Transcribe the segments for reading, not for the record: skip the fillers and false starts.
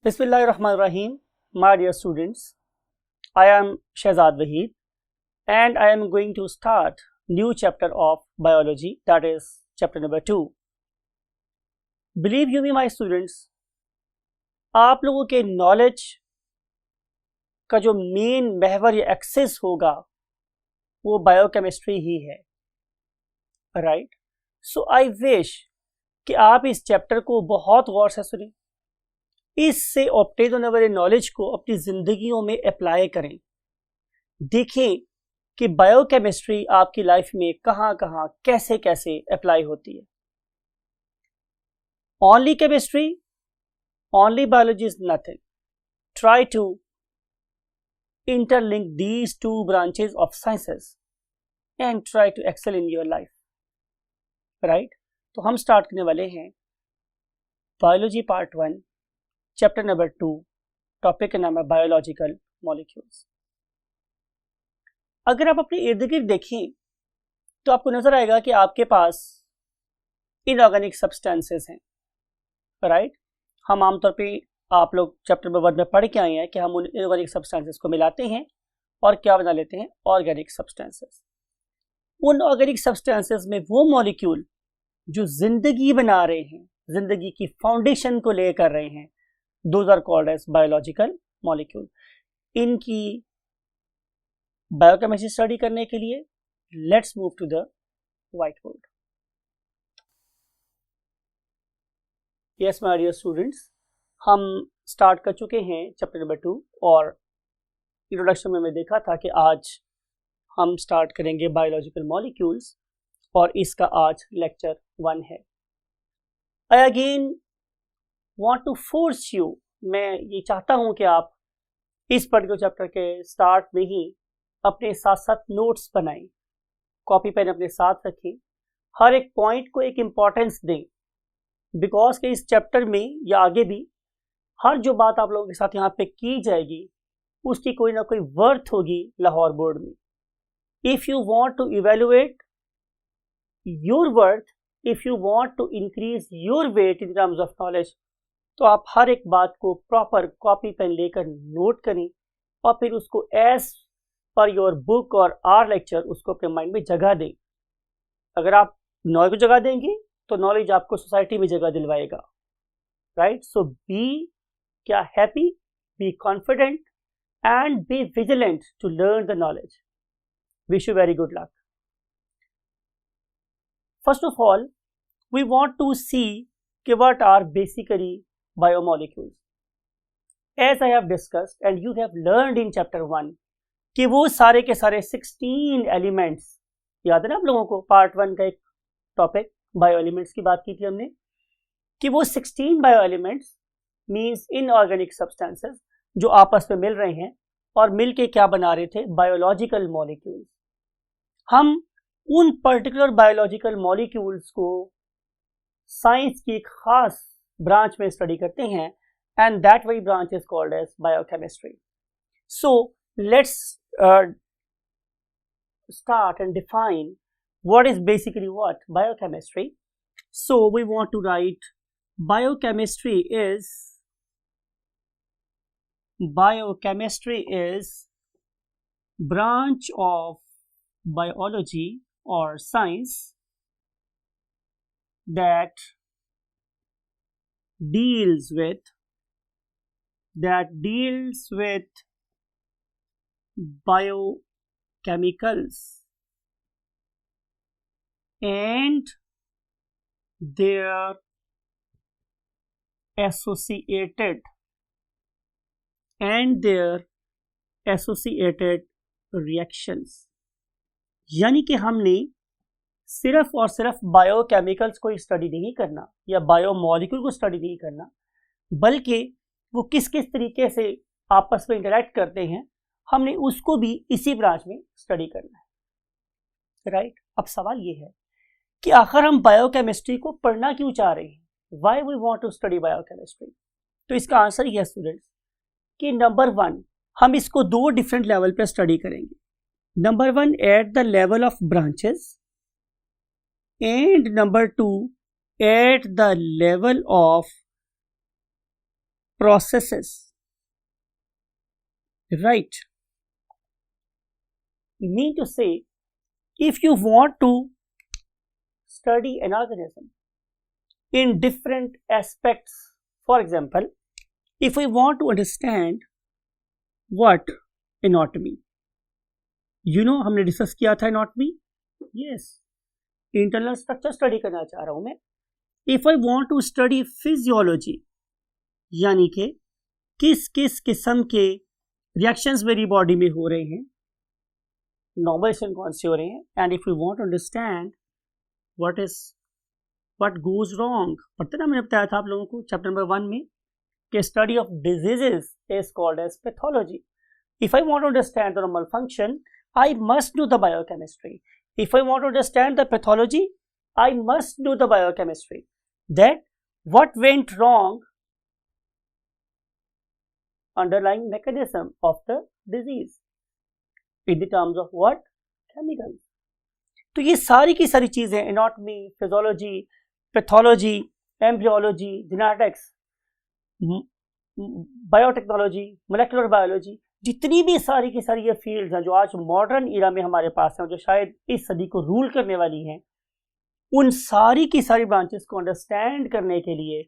Bismillahirrahmanirrahim. My dear students, I am Shehzad Waheed and I am going to start new chapter of biology, that is chapter number 2. Believe you me my students, आप लोगों के knowledge का जो main महवर या access होगा वो biochemistry ही है, right? So I wish कि आप इस चैप्टर को बहुत गौर से सुनें, इससे ऑब्टेन होने वाले नॉलेज को अपनी जिंदगियों में अप्लाई करें। देखें कि बायोकेमिस्ट्री आपकी लाइफ में कहां कहां कैसे कैसे अप्लाई होती है। Only chemistry, only biology is nothing. Try to interlink these two branches of sciences and try to excel in your life, right? तो हम स्टार्ट करने वाले हैं biology part 1 chapter number 2। Topic का नाम है बायोलॉजिकल मॉलिक्यूल्स। अगर आप अपने इर्द गिर्द देखें तो आपको नजर आएगा कि आपके पास इनऑर्गेनिक सब्सटेंसेस हैं, राइट? हम आमतौर पे आप लोग चैप्टर नंबर 1 में पढ़ के आए हैं कि हम उन इनऑर्गेनिक सब्सटेंसेस को मिलाते हैं और क्या बना लेते हैं, ऑर्गेनिक सब्सटेंसेस। उन ऑर्गेनिक सब्सटेंसेस में वो मॉलिक्यूल जो जिंदगी बना रहे हैं, जिंदगी की फाउंडेशन को ले कर रहे हैं, those are called as biological molecule. इनकी बायोकेमिस्ट्री स्टडी करने के लिए let's move to the whiteboard. Yes my dear students, हम स्टार्ट कर चुके हैं चैप्टर नंबर 2 और इंट्रोडक्शन में मैं देखा था कि आज हम स्टार्ट करेंगे बायोलॉजिकल मॉलिक्यूल्स और इसका आज लेक्चर 1 है। I again want to force you, मैं ये चाहता हूं कि आप इस पर्टिकुलर चैप्टर के स्टार्ट में ही अपने साथ साथ नोट्स बनाएं, कॉपी पेन अपने साथ रखें, हर एक पॉइंट को एक इम्पॉर्टेंस दें, बिकॉज के इस चैप्टर में या आगे भी हर जो बात आप लोगों के साथ यहाँ पे की जाएगी उसकी कोई ना कोई वर्थ होगी लाहौर बोर्ड में। If you want to evaluate your worth, if you want to increase your weight in terms of knowledge, तो आप हर एक बात को प्रॉपर कॉपी पेन लेकर नोट करें और फिर उसको एज पर योर बुक और आर लेक्चर उसको अपने माइंड में जगह दें। अगर आप नॉलेज को जगह देंगे तो नॉलेज आपको सोसाइटी में जगह दिलवाएगा, राइट? सो बी क्या happy, be confident and be vigilant to learn the knowledge. Wish you very good luck. First of all we want to see कि what are basically biomolecules. As I have discussed and you have learned in chapter 1 कि वो सारे के सारे 16 elements, याद है ना आप लोगों को? पार्ट 1 का एक टॉपिक बायो एलिमेंट्स की बात की थी हमने कि वो 16 bio elements means inorganic substances जो आपस में मिल रहे हैं और मिल के क्या बना रहे थे, बायोलॉजिकल मॉलिक्यूल्स। हम उन पर्टिकुलर बायोलॉजिकल मॉलिक्यूल्स को साइंस की एक खास ब्रांच में स्टडी करते हैं and that very branch is called as biochemistry. So let's start and define what is basically what biochemistry. So we want to write biochemistry is branch of biology or science that deals with biochemicals and their associated reactions। यानी कि हमने सिर्फ और सिर्फ biochemicals को study नहीं करना या बायोमॉलिक्यूल को स्टडी नहीं करना, बल्कि वो किस किस तरीके से आपस में इंटरेक्ट करते हैं हमने उसको भी इसी ब्रांच में स्टडी करना है, राइट? अब सवाल ये है कि आखिर हम बायोकेमिस्ट्री को पढ़ना क्यों चाह रहे हैं? Why we want to study biochemistry? तो इसका आंसर ये है स्टूडेंट्स कि नंबर 1 हम इसको 2 डिफरेंट लेवल पे स्टडी करेंगे। Number 1 at the level of branches and number 2 at the level of processes, right? Mean to say, if you want to study an organism in different aspects, for example, if we want to understand what anatomy, हमने discuss किया था anatomy, yes, internal structure study करना चाह रहा हूं मैं. If I want to study physiology, यानी कि किस किस किस्म के रिएक्शंस मेरी बॉडी में हो रहे हैं, नॉर्मल कौन से हो रहे हैं, and if you want to understand what goes wrong, पता ना मैंने बताया था आप लोगों को चैप्टर नंबर 1 में कि study of diseases is called as pathology. If I want to understand the normal function, I must know the biochemistry. If I want to understand the pathology, I must know the biochemistry. That what went wrong, underlying mechanism of the disease, in the terms of what? Chemicals. तो ये सारी की सारी चीजें, anatomy, physiology, pathology, embryology, genetics, biotechnology, molecular biology, जितनी भी सारी की सारी ये फील्ड्स हैं जो आज मॉडर्न इरा में हमारे पास हैं, जो शायद इस सदी को रूल करने वाली हैं, उन सारी की सारी ब्रांचेस को अंडरस्टैंड करने के लिए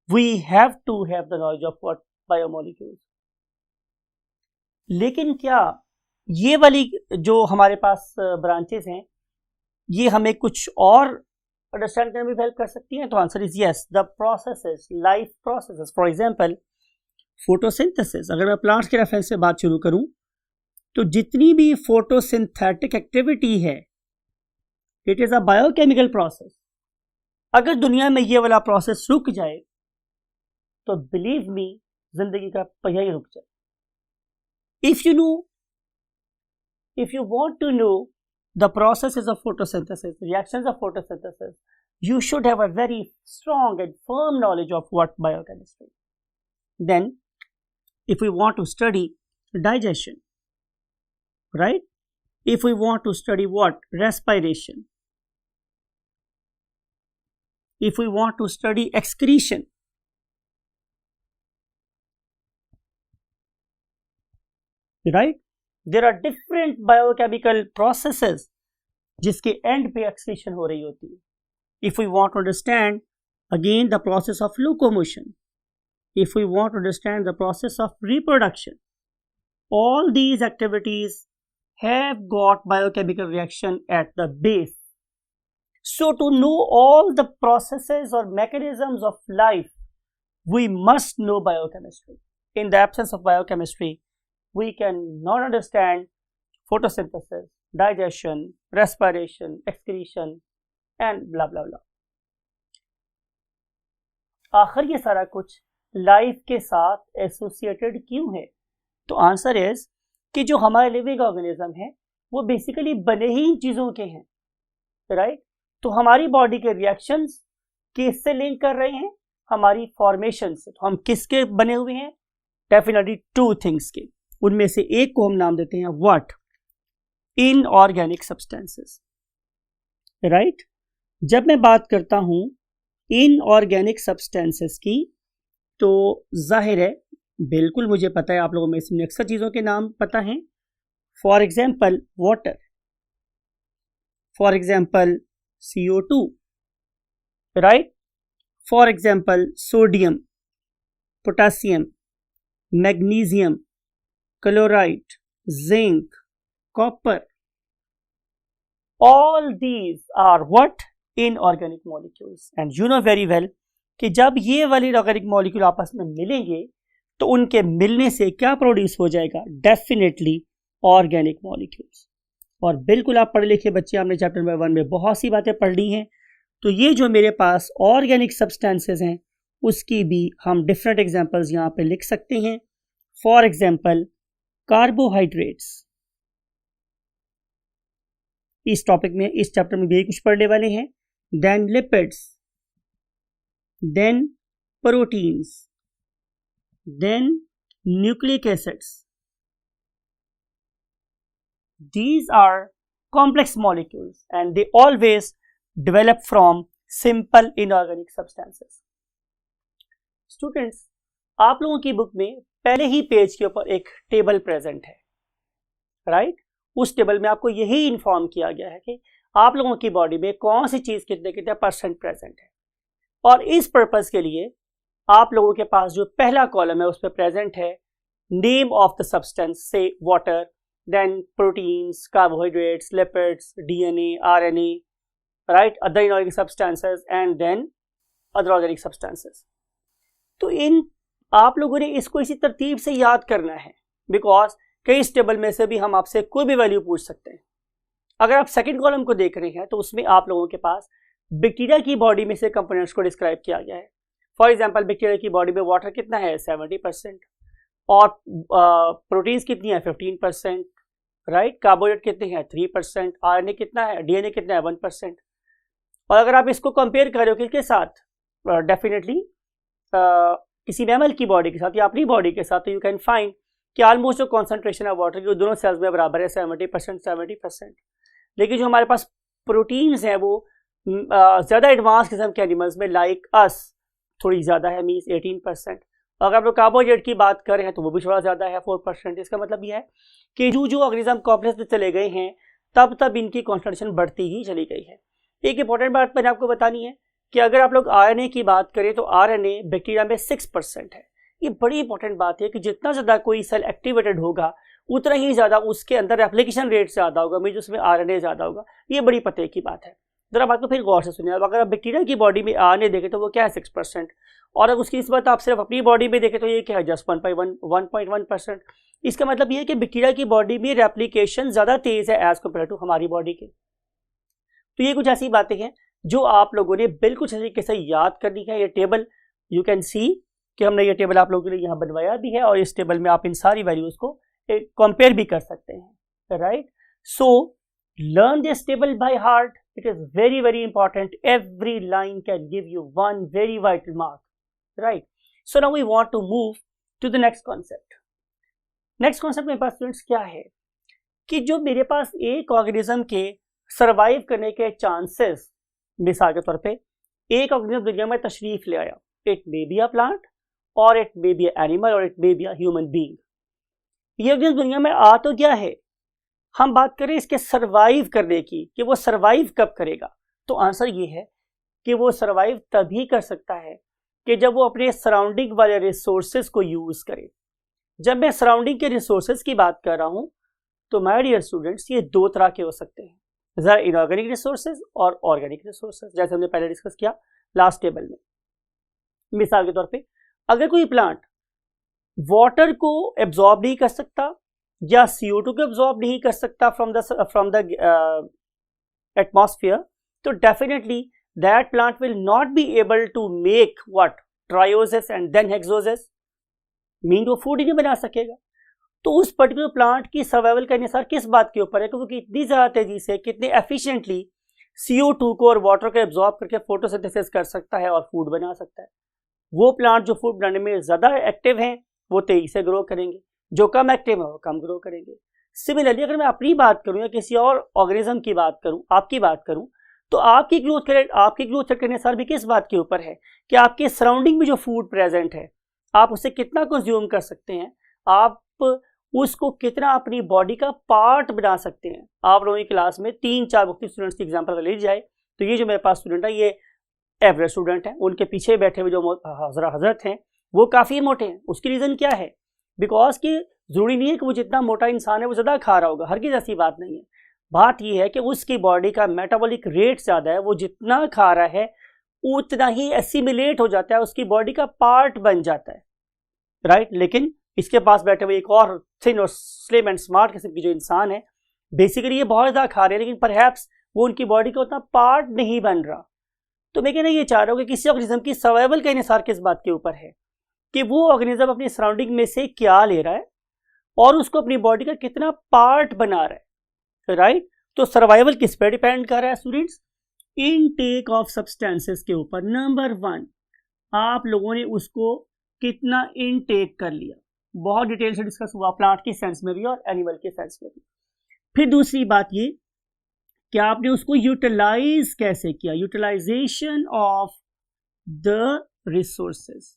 we have to have the knowledge of what biomolecules. लेकिन क्या ये वाली जो हमारे पास ब्रांचेस हैं ये हमें कुछ और अंडरस्टैंड करने में भी हेल्प कर सकती हैं? तो answer is yes. The processes, life processes, for example photosynthesis. अगर मैं प्लांट्स के रेफरेंस से बात शुरू करूं तो जितनी भी फोटोसिंथेटिक एक्टिविटी है, it is a biochemical process. अगर दुनिया में ये वाला प्रोसेस रुक जाए तो बिलीव मी, जिंदगी का पहिया ही रुक जाए. If you want to know the processes of photosynthesis, reactions of photosynthesis, you should have a very strong and firm knowledge of what biochemistry. Then if we want to study digestion, right? If we want to study what? Respiration. If we want to study excretion, right? There are different biochemical processes जिसके end पे excretion हो रही होती है. If we want to understand again the process of locomotion, if we want to understand the process of reproduction, all these activities have got biochemical reaction at the base. So to know all the processes or mechanisms of life, we must know biochemistry. In the absence of biochemistry, we cannot understand photosynthesis, digestion, respiration, excretion, and blah blah blah. आखिर ये सारा कुछ life के साथ associated क्यों है? तो answer is कि जो हमारे लिविंग ऑर्गेनिज्म है वो बेसिकली बने ही इन चीज़ों के हैं, राइट? तो हमारी बॉडी के रिएक्शंस किससे लिंक कर रहे हैं? हमारी फॉर्मेशन से. तो हम किसके बने हुए हैं? डेफिनेटली टू थिंग्स के. उनमें से एक को हम नाम देते हैं व्हाट? Inorganic substances, right? जब मैं बात करता हूं इनऑर्गेनिक सब्सटेंसेस की तो जाहिर है, बिल्कुल मुझे पता है आप लोगों में से अक्सर चीज़ों के नाम पता हैं. For example water, for example CO2, right? For example sodium, potassium, magnesium, chloride, zinc, copper. All these are what? Inorganic molecules. And you know very well कि जब ये वाली ऑर्गेनिक मॉलिक्यूल आपस में मिलेंगे तो उनके मिलने से क्या प्रोड्यूस हो जाएगा? Definitely organic molecules. और बिल्कुल आप पढ़े लिखे बच्चे, हमने चैप्टर नंबर 1 में बहुत सी बातें पढ़ ली हैं. तो ये जो मेरे पास ऑर्गेनिक सब्सटेंसेस हैं उसकी भी हम डिफरेंट एग्जांपल्स यहाँ पे लिख सकते हैं. For example carbohydrates. इस टॉपिक में, इस चैप्टर में भी कुछ पढ़ने वाले हैं. Then lipids, then proteins, then nucleic acids. These are complex molecules and they always develop from simple inorganic substances. Students, आप लोगों की बुक में पहले ही पेज के ऊपर एक टेबल प्रेजेंट है, राइट। उस टेबल में आपको यही इन्फॉर्म किया गया है कि आप लोगों की बॉडी में कौन सी चीज कितने कितने परसेंट प्रेजेंट है। और इस पर्पस के लिए आप लोगों के पास जो पहला कॉलम है उस पर प्रेजेंट है name of the substance, say water, then proteins, carbohydrates, lipids, DNA, RNA, right, other inorganic substances and then other organic substances. तो इन आप लोगों ने इसको इसी तरतीब से याद करना है, बिकॉज कई इस टेबल में से भी हम आपसे कोई भी वैल्यू पूछ सकते हैं। अगर आप सेकंड कॉलम को देख रहे हैं तो उसमें आप लोगों के पास बैक्टीरिया की बॉडी में से कंपोनेंट्स को डिस्क्राइब किया गया है। फॉर एग्जांपल बैक्टीरिया की बॉडी में वाटर कितना है 70%, और प्रोटीन्स कितनी है 15%, राइट, कार्बोहाइड्रेट कितने हैं 3%, आरएनए कितना है, डीएनए कितना है 1%। और अगर आप इसको कंपेयर करो किसके साथ, डेफिनेटली किसी मैमल की बॉडी के साथ या अपनी बॉडी के साथ, तो यू कैन फाइंड कि ऑलमोस्ट जो कॉन्सेंट्रेशन है वाटर की दोनों सेल्स में बराबर है 70%। लेकिन जो हमारे पास प्रोटीन्स हैं वो ज़्यादा एडवांस किस्म के एनिमल्स में लाइक अस थोड़ी ज़्यादा है, मीन्स 18%। अगर आप लोग कार्बोहाइड्रेट की बात कर रहे हैं तो वो भी थोड़ा ज़्यादा है 4%। इसका मतलब यह है कि जो ऑर्गेनिज्म कॉम्प्लेक्स में चले गए हैं तब इनकी कॉन्सेंट्रेशन बढ़ती ही चली गई है। एक इंपॉर्टेंट बात मैंने आपको बतानी है कि अगर आप लोग आरएनए की बात करें तो आरएनए बैक्टीरिया में 6% है। ये बड़ी इंपॉर्टेंट बात है कि जितना ज़्यादा कोई सेल एक्टिवेटेड होगा उतना ही ज़्यादा उसके अंदर रेप्लिकेशन रेट ज़्यादा होगा, मीन उसमें आरएनए ज़्यादा होगा। ये बड़ी पते की बात है। जरा बात को फिर गौर से सुनिए। अब अगर आप बैक्टीरिया की बॉडी में आरएनए देखें तो वो क्या है 6%, और अगर उसकी निस्बत आप सिर्फ अपनी बॉडी में देखें तो ये क्या है जस्ट 1.1%। इसका मतलब ये है कि बैक्टीरिया की बॉडी में रेप्लिकेशन ज़्यादा तेज़ है एज कम्पेयर टू हमारी बॉडी के। तो ये कुछ ऐसी बातें हैं जो आप लोगों ने बिल्कुल सही तरीके से याद करनी है। ये टेबल यू कैन सी कि हमने ये टेबल आप लोगों के लिए यहाँ बनवाया भी है, और इस टेबल में आप इन सारी वैल्यूज को कंपेयर भी कर सकते हैं, right. So learn this table by heart, it is very very important. Every line can give you one very vital mark, right. So now we want to move to the next concept. Next concept मेरे पास students क्या है कि जो मेरे पास एक organism के survive करने के चांसेस, मिसाल के तौर पे एक ऑर्गेनिज्म दुनिया में तशरीफ ले आया, it may be a plant और it may be a animal और it may be a human being. ये ऑर्गेनिज्म दुनिया में आ तो गया है, हम बात करें इसके सर्वाइव करने की कि वो सर्वाइव कब करेगा, तो आंसर ये है कि वो सर्वाइव तभी कर सकता है कि जब वो अपने सराउंडिंग वाले रिसोर्सेज को यूज करे। जब मैं सराउंडिंग के रिसोर्सेज की बात कर रहा हूं तो माय डियर स्टूडेंट्स ये दो तरह के हो सकते हैं, जरा इनऑर्गेनिक रिसोर्सेज और ऑर्गेनिक रिसोर्सेज, जैसे हमने पहले डिस्कस किया लास्ट टेबल में। मिसाल के तौर पे अगर कोई प्लांट वाटर को एब्जॉर्ब नहीं कर सकता या CO2 को एब्जॉर्ब नहीं कर सकता फ्रॉम द एटमॉस्फेयर, तो definitely that plant will not be able to make what trioses and then hexoses, mean वो फूड ही नहीं बना सकेगा। तो उस पर्टिकुलर प्लांट की सर्वाइवल का इंसार किस बात के ऊपर है, क्योंकि इतनी ज़्यादा तेजी से कितने एफिशिएंटली CO2 को और वाटर को एब्जॉर्ब करके फोटोसिंथेसिस कर सकता है और फूड बना सकता है। वो प्लांट जो फूड बनाने में ज़्यादा एक्टिव हैं वो तेजी से ग्रो करेंगे, जो कम एक्टिव है वो कम ग्रो करेंगे। सिमिलरली अगर मैं अपनी बात करूँ या किसी और ऑर्गेनिज्म की बात करूँ, आपकी बात करूँ, तो आपकी ग्रोथ रेट के अनुसार भी किस बात के ऊपर है कि आपके सराउंडिंग में जो फूड प्रेजेंट है आप उसे कितना कंज्यूम कर सकते हैं, आप उसको कितना अपनी बॉडी का पार्ट बना सकते हैं। आप लोगों की क्लास में 3-4 मुख्तलिफ स्टूडेंट्स की एग्जांपल ले जाए तो ये जो मेरे पास स्टूडेंट है ये एवरेज स्टूडेंट है, उनके पीछे बैठे हुए जो हजरत हैं वो काफ़ी मोटे हैं। उसकी रीज़न क्या है, बिकॉज कि ज़रूरी नहीं है कि वो जितना मोटा इंसान है वो ज़्यादा खा रहा होगा, हर की ऐसी बात नहीं है। बात यह है कि उसकी बॉडी का मेटाबॉलिक रेट ज़्यादा है, वो जितना खा रहा है उतना ही एसिमिलेट हो जाता है, उसकी बॉडी का पार्ट बन जाता है, राइट। लेकिन इसके पास बैठे हुए एक और थिन और स्लिम एंड स्मार्ट किस्म की जो इंसान है, बेसिकली ये बहुत ज़्यादा खा रहे हैं लेकिन परहैप्स वो उनकी बॉडी का उतना पार्ट नहीं बन रहा। तो मैं कहना ये चाह रहा हूँ कि किसी ऑर्गेनिज्म की सर्वाइवल का इंहिसार किस बात के ऊपर है कि वो ऑर्गेनिज्म अपनी सराउंडिंग में से क्या ले रहा है और उसको अपनी बॉडी का कितना पार्ट बना रहा है, राइट। तो सर्वाइवल किस पर डिपेंड कर रहा है स्टूडेंट्स, इनटेक ऑफ सब्सटेंसेस के ऊपर। नंबर 1 आप लोगों ने उसको कितना इनटेक कर लिया, बहुत डिटेल से डिस्कस हुआ प्लांट की सेंस में भी और एनिमल के सेंस में भी। फिर दूसरी बात ये कि आपने उसको यूटिलाइज कैसे किया, यूटिलाइजेशन ऑफ द रिसोर्सेज।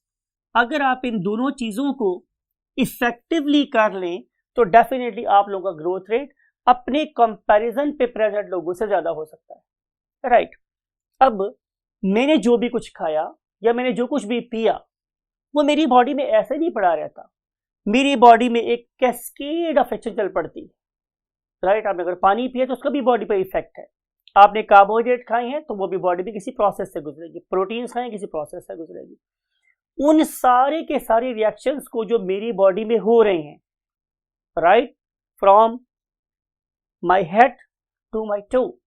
अगर आप इन दोनों चीजों को इफेक्टिवली कर लें तो डेफिनेटली आप लोगों का ग्रोथ रेट अपने कंपैरिजन पे प्रेजेंट लोगों से ज्यादा हो सकता है, राइट। अब मैंने जो भी कुछ खाया या मैंने जो कुछ भी पिया वो मेरी बॉडी में ऐसे नहीं पड़ा रहता, मेरी बॉडी में एक कैस्केड ऑफ एक्शन चल पड़ती है, राइट। आपने अगर पानी पिया तो उसका भी बॉडी पे इफेक्ट है, आपने कार्बोहाइड्रेट खाए हैं तो वो भी बॉडी में किसी प्रोसेस से गुजरेगी, प्रोटीन खाए किसी प्रोसेस से गुजरेगी। उन सारे के सारे रिएक्शंस को जो मेरी बॉडी में हो रहे हैं, right, from my head to my toe,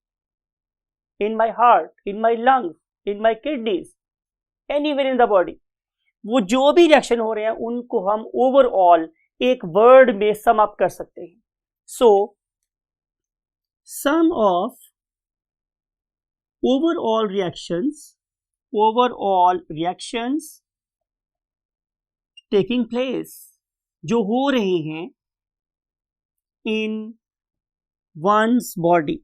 in my heart, in my lungs, in my kidneys, anywhere in the body, वो जो भी रिएक्शन हो रहे हैं उनको हम ओवरऑल एक वर्ड में सम अप कर सकते हैं। सो सम of overall reactions taking place जो हो रहे हैं in one's body,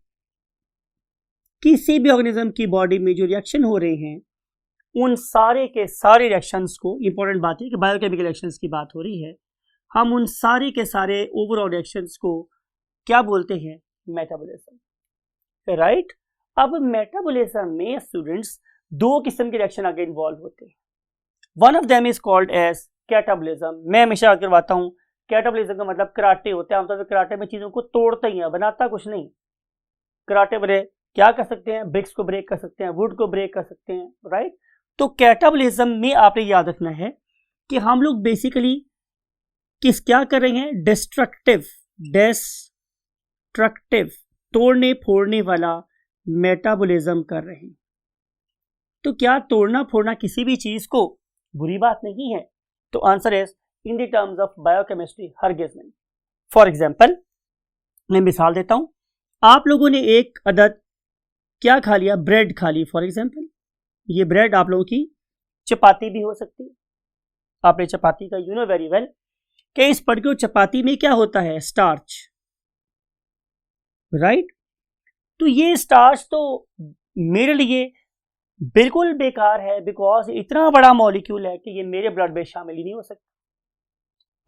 किसी भी ऑर्गेनिज्म की बॉडी में जो रिएक्शन हो रहे हैं उन सारे के सारे रिएक्शंस को, इंपॉर्टेंट बात है कि बायोकेमिकल रिएक्शंस की बात हो रही है, हम उन सारे के सारे ओवरऑल रिएक्शंस को क्या बोलते हैं? Metabolism, right. अब मेटाबॉलिज्म में स्टूडेंट्स दो किस्म के रिएक्शन आगे इन्वॉल्व होते हैं। One of them is called as catabolism. मैं हमेशा याद करवाता हूँ, कैटाबॉलिज्म का मतलब कराटे होते हैं, आमतौर पर कराटे में चीजों को तोड़ते ही हैं, बनाता कुछ नहीं। कराटे वाले क्या कर सकते हैं? ब्रिक्स को ब्रेक कर सकते हैं, वुड को ब्रेक कर सकते हैं, राइट। तो कैटाबॉलिज्म में आपने याद रखना है कि हम लोग बेसिकली क्या कर रहे हैं? डिस्ट्रक्टिव, तोड़ने फोड़ने वाला मेटाबॉलिज्म कर रहे हैं। तो क्या तोड़ना फोड़ना किसी भी चीज को बुरी बात नहीं है? तो answer is in the terms of biochemistry हरगिज नहीं। फॉर एग्जांपल, मैं मिसाल देता हूं, आप लोगों ने एक अदद क्या खा लिया? ब्रेड खा ली फॉर एग्जांपल। ये ब्रेड आप लोगों की चपाती भी हो सकती है। आपने चपाती का यू नो वेरी वेल कि इस पर्टिकुलर चपाती में क्या होता है? Starch, right. तो ये स्टार्च तो मेरे लिए बिल्कुल बेकार है, बिकॉज इतना बड़ा मॉलिक्यूल है कि ये मेरे ब्लड में शामिल ही नहीं हो सकता।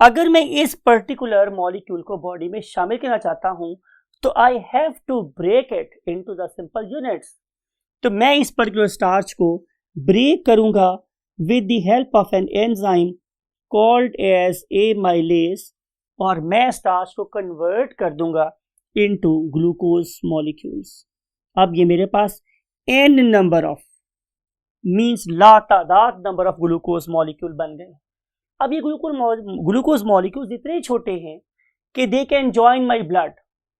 अगर मैं इस पर्टिकुलर मॉलिक्यूल को बॉडी में शामिल करना चाहता हूं तो I have to break it into the simple units. तो मैं इस पर्टिकुलर स्टार्च को ब्रेक करूंगा with the help of an enzyme called as amylase, और मैं स्टार्च को कन्वर्ट कर दूंगा इनटू ग्लूकोज मॉलिक्यूल्स। अब ये मेरे पास n नंबर ऑफ मींस लातादाद नंबर ऑफ ग्लूकोज मॉलिक्यूल बन गए। अब ये ग्लूकोज मॉलिक्यूल्स इतने छोटे हैं कि they can join my blood,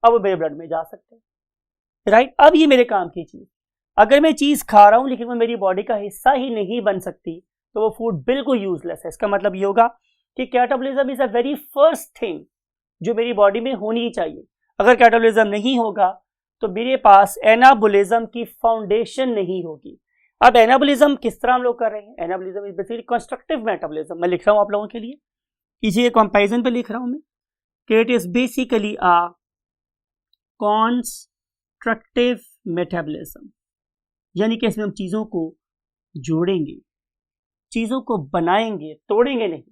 अब मेरे ब्लड में जा सकते हैं, राइट। अब ये मेरे काम की चीज, अगर मैं चीज खा रहा हूं लेकिन वो मेरी बॉडी का हिस्सा ही नहीं बन सकती तो वो फूड बिल्कुल यूजलेस है। इसका मतलब ये होगा कि catabolism is a very first thing जो मेरी बॉडी में होनी चाहिए। अगर कैटाबॉलिज्म नहीं होगा तो मेरे पास एनाबॉलिज्म की फाउंडेशन नहीं होगी। अब एनाबॉलिज्म किस तरह हम लोग कर रहे हैं? Anabolism is basically constructive metabolism. मैं लिख रहा हूं आप लोगों के लिए, इसी के कंपैरिजन पे लिख रहा हूं मैं कि it is basically a constructive metabolism, यानी कि इसमें हम चीजों को जोड़ेंगे, चीजों को बनाएंगे, तोड़ेंगे नहीं।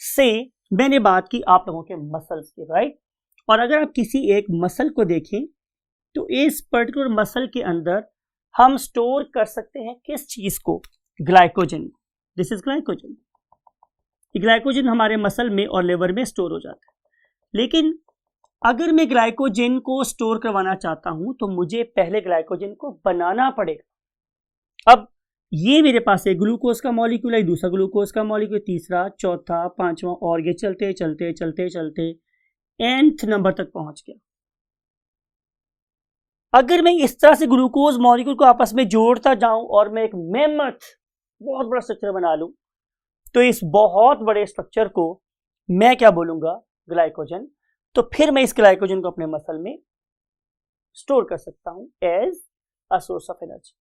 से मैंने बात की आप लोगों के मसल्स की, राइट। और अगर आप किसी एक मसल को देखें तो इस पर्टिकुलर मसल के अंदर हम स्टोर कर सकते हैं किस चीज को? Glycogen. This is glycogen. Glycogen हमारे मसल में और लिवर में स्टोर हो जाता है। लेकिन अगर मैं ग्लाइकोजन को स्टोर करवाना चाहता हूं तो मुझे पहले ग्लाइकोजन को बनाना पड़ेगा। अब ये मेरे पास एक ग्लूकोज का मॉलिक्यूल है, दूसरा ग्लूकोज का मॉलिक्यूल, तीसरा, चौथा, पांचवा, और ये चलते चलते चलते चलते nth नंबर तक पहुंच गया। अगर मैं इस तरह से ग्लूकोज मॉलिक्यूल को आपस में जोड़ता जाऊं और मैं एक मेमथ बहुत बड़ा स्ट्रक्चर बना लूं तो इस बहुत बड़े स्ट्रक्चर को मैं क्या बोलूंगा? ग्लाइकोजन। तो फिर मैं इस ग्लाइकोजन को अपने मसल में स्टोर कर सकता हूं as a source of energy.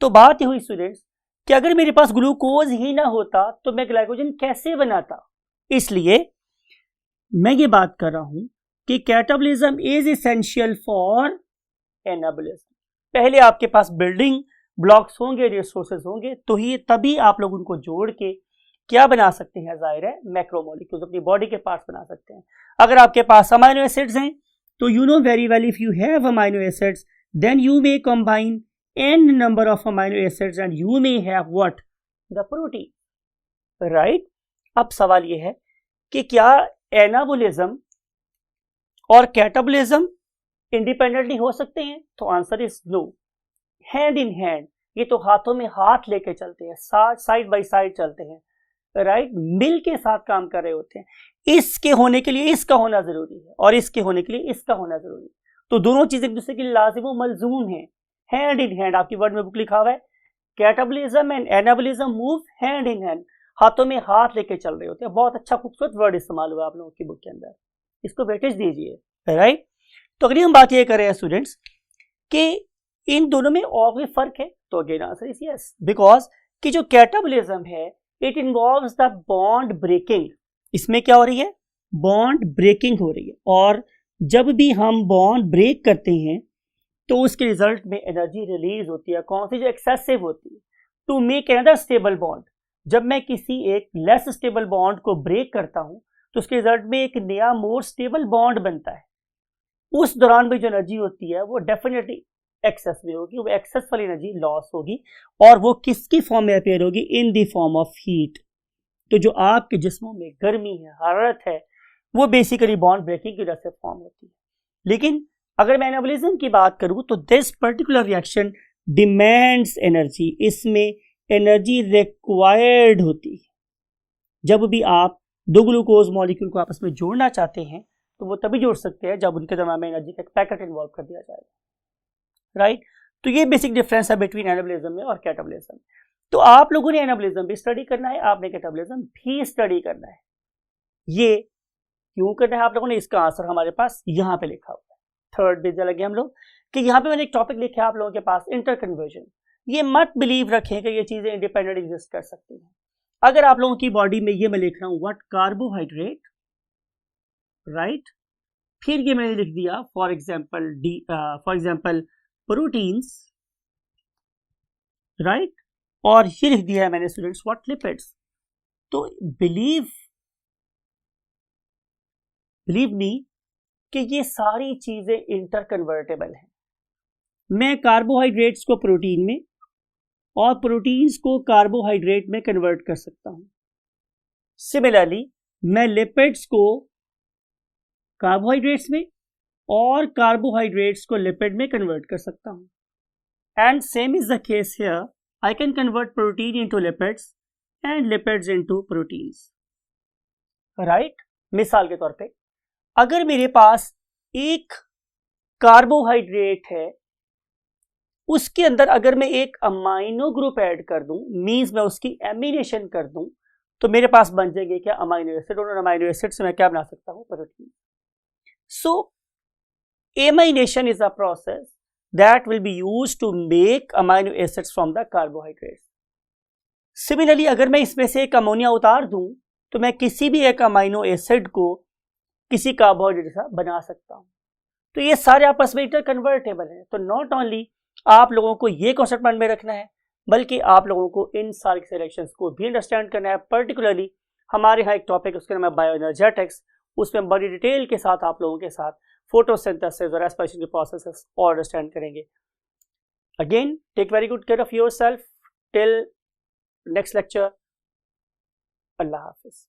तो बात ये हुई स्टूडेंट्स कि अगर मेरे पास ग्लूकोज ही ना होता तो मैं ग्लाइकोजन कैसे बनाता? इसलिए मैं ये बात कर रहा हूं कि catabolism is essential for anabolism. पहले आपके पास बिल्डिंग ब्लॉक्स होंगे, रिसोर्सेज होंगे, तो ही तभी आप लोग उनको जोड़ के क्या बना सकते हैं, जाहिर है मैक्रोमोलिक्यूल्स, अपनी बॉडी के पार्ट्स बना सकते हैं। अगर आपके पास अमाइनो एसिड्स हैं तो you know very well if you have amino acids then you may combine n number of amino acids and you may have what, the protein, right? अब सवाल ये है कि क्या एनाबोलिज्म और कैटाबोलिज्म इंडिपेंडेंटली हो सकते हैं? तो answer is no, hand in hand, ये तो हाथों में हाथ लेके चलते हैं, साइड बाय साइड चलते हैं, राइट? मिल के साथ काम कर रहे होते हैं। इसके होने के लिए इसका होना जरूरी है और इसके होने के लिए इसका होना जरूरी है, तो दोनों चीजें एक दूसरे के लिए लाजिम व मलजूम है, हैंड इन हैंड। आपकी वर्ड में बुक लिखा हुआ है, catabolism and anabolism move hand in hand, हाथों में हाथ लेके चल रहे होते हैं। बहुत अच्छा खूबसूरत वर्ड इस्तेमाल हुआ आप लोगों की बुक के अंदर, इसको वेटेज दीजिए, राइट? तो अगली हम बात ये कर रहे हैं स्टूडेंट्स कि इन दोनों में और भी फर्क है, तो again answer is yes, because कि जो कैटाबोलिज्म है it involves the bond breaking. इसमें क्या हो रही है, बॉन्ड ब्रेकिंग हो रही है, और जब भी हम बॉन्ड ब्रेक करते हैं तो उसके रिजल्ट में एनर्जी रिलीज होती है, कौन सी, जो एक्सेसिव होती है, to make another stable bond. जब मैं किसी एक लेस स्टेबल बॉन्ड को ब्रेक करता हूं तो उसके रिजल्ट में एक नया मोर स्टेबल बॉन्ड बनता है। उस दौरान भी जो एनर्जी होती है वो डेफिनेटली एक्सेस में होगी, वो एक्सेस वाली एनर्जी लॉस होगी, और वो किसकी फॉर्म में अपेयर होगी, in the form of heat. तो जो आपके जिस्मों में गर्मी है, हरारत है, वो बेसिकली बॉन्ड ब्रेकिंग की वजह से फॉर्म होती है। लेकिन अगर मैं एनाबोलिज्म की बात करूं तो this particular reaction demands energy, इसमें एनर्जी रिक्वायर्ड होती है। जब भी आप दो ग्लूकोज मॉलिक्यूल को आपस में जोड़ना चाहते हैं तो वो तभी जोड़ सकते हैं जब उनके दरम्यान में एनर्जी का पैकेट इन्वॉल्व कर दिया जाएगा, राइट? तो ये बेसिक डिफरेंस है बिटवीन एनाबोलिज्म में और कैटाबोलिज्म। तो आप लोगों ने एनाबोलिज्म भी स्टडी करना है, आपने कैटाबोलिज्म भी स्टडी करना है। ये क्यों करना है आप लोगों ने, इसका आंसर हमारे पास यहाँ पे लिखा हुआ है। थर्ड पेज लगे हम लोग कि यहाँ पे मैंने एक टॉपिक लिखा है आप लोगों के पास, इंटरकन्वर्जन। ये मत बिलीव रखें कि ये चीजें इंडिपेंडेंट एग्जिस्ट कर सकती हैं। अगर आप लोगों की बॉडी में ये मैं लिख रहा हूं व्हाट, कार्बोहाइड्रेट, राइट? फिर ये मैंने लिख दिया फॉर एग्जाम्पल प्रोटीन्स, राइट? और ये लिख दिया है मैंने स्टूडेंट्स व्हाट, लिपिड्स। तो बिलीव मी कि ये सारी चीजें इंटरकन्वर्टेबल हैं। मैं कार्बोहाइड्रेट्स को प्रोटीन में और प्रोटीन्स को कार्बोहाइड्रेट में कन्वर्ट कर सकता हूं। सिमिलरली मैं लिपिड्स को कार्बोहाइड्रेट्स में और कार्बोहाइड्रेट्स को लिपिड में कन्वर्ट कर सकता हूं। And same is the case here, I can convert protein into lipids and lipids into proteins, right? मिसाल के तौर पे अगर मेरे पास एक कार्बोहाइड्रेट है, उसके अंदर अगर मैं एक अमाइनो ग्रुप ऐड कर दूं, मींस मैं उसकी एमिनेशन कर दूं, तो मेरे पास बन जाएंगे क्या, अमाइनो एसिड, और अमाइनो एसिड से मैं क्या बना सकता हूं, protein. So amination is a process that will be used to make amino acids from the carbohydrates. Similarly अगर मैं इसमें से एक अमोनिया उतार दूं तो मैं किसी भी एक अमाइनो एसिड को किसी कार्बोहाइड्रेट जैसा बना सकता हूं। तो ये सारे आपस में इंटरकन्वर्टेबल हैं। तो नॉट ओनली आप लोगों को ये कॉन्सेप्ट मन में रखना है, बल्कि आप लोगों को इन सारे रिएक्शंस को भी अंडरस्टैंड करना है। पर्टिकुलरली हमारे यहाँ एक टॉपिक उसके नाम है बायोएनर्जेटिक्स, उसमें बड़ी डिटेल के साथ आप लोगों के साथ फोटोसिंथेसिस और रेस्पिरेशन के प्रोसेसेस और अंडरस्टैंड करेंगे। Again take very good care of yourself till next lecture. अल्लाह हाफिज।